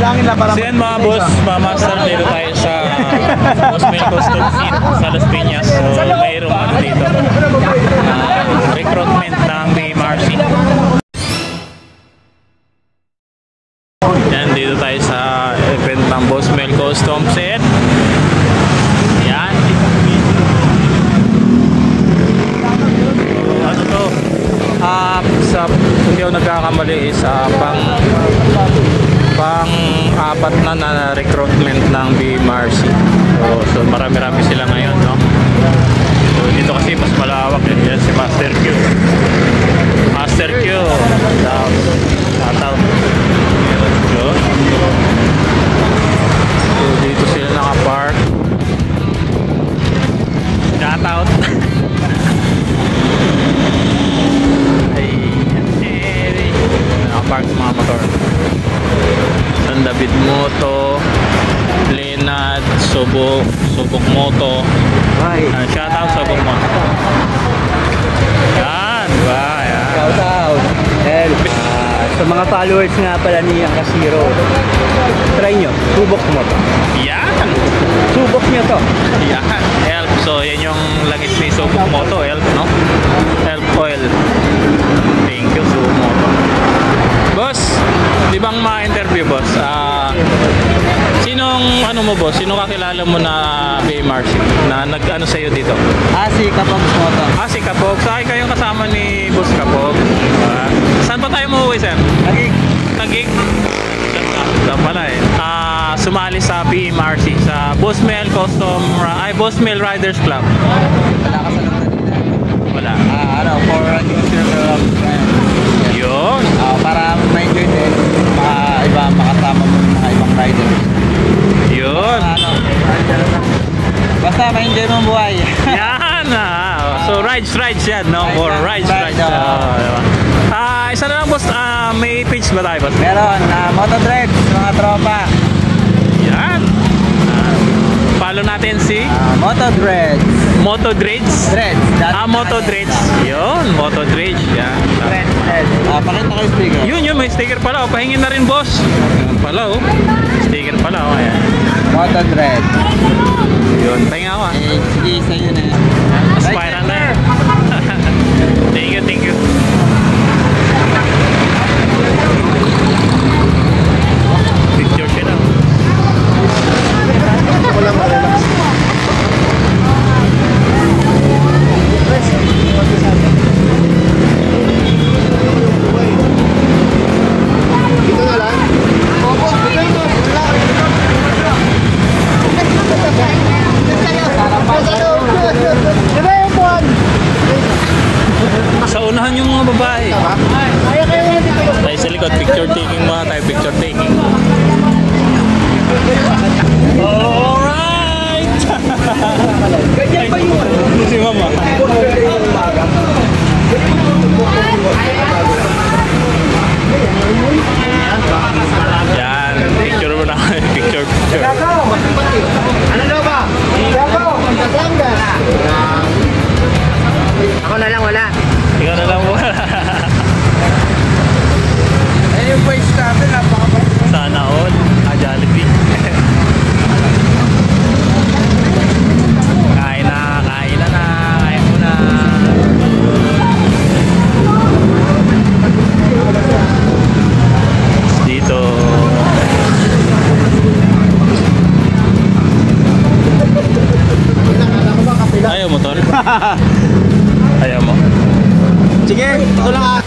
bilangin lang para. So yan mga boss, mamaster dito tayo sa Boss Mel Custom Fit sa Las Piñas. So mayroong ano dito, recruitment ng BMRC. Yan, dito tayo sa event ng Boss Mel Custom Fit. Yan. Ano to? Sa hindi ako nagkakamali is pang-apat na recruitment ng BMRC. So marami-rami sila ngayon, no? So dito kasi mas malawak yan si Master Q. Master Q. Tataw. So dito sila naka-park. Shoutout. Naka-park sa mga motor. San David Moto, Lenad, Subok Moto. Shoutout Subok Moto. Yan, diba? Yan. Shoutout. Sa mga followers nga pala ni Akasiro, try nyo, Subok Moto. Yan. Subok nyo to. Yan. Help. So yan yung langis ni Subok Moto. Help, no? Help oil. Thank you, Subok Moto. Boss, di bang ma-interview, boss? Sinong ano mo, boss? Sino kakilala mo na BMRC na nag-ano sa'yo dito? Si Kapog Moto. Si Kapog. Saan kayong kasama ni Boss Kapog? Saan pa tayo mauwi, sir? Tagig. Tagig? Saan pala eh. Sumali sa BMRC, sa Boss Mel Custom, Boss Mel Riders Club. Wala ka sa loob Wala. for a new server of Yun. para ma-enjoy din, makasama mo mga ibang rider. Yun. Basta ma-enjoy mo ang buhay. Yan. So rides yan, no? For rides. Diba? Isa na lang, boss. May page ba tayo, boss? Meron, Moto Dreads, mga tropa. Yan. Follow natin si Moto Dreads. Moto Dreads. Moto Dreads. Yun, Moto Dreads. Yan. Pakita kayo sticker. Yun, may sticker pala. Pahingin na rin, boss. Yan pala, oh. Sticker pala, oh. Ayan. Moto Dreads. Yun, pahinga ako, Sige, sa'yo na yan. Spiral na. Thank you. Picture siya na. Sa unahan yung mga babae. Tayo sa likod, picture taking mga tayo, picture taking. Alright! Ganyan pa yun. Si mama. Yan, picture mo na. Picture. Ano daw ba? Ako na lang wala. Ikaw na lang wala. Yung voice natin, napakabait. Sana all. Jollibee. Kain na. Kain mo na. Dito. Ayaw mo, Tol? Ayaw mo? Sige, ito lang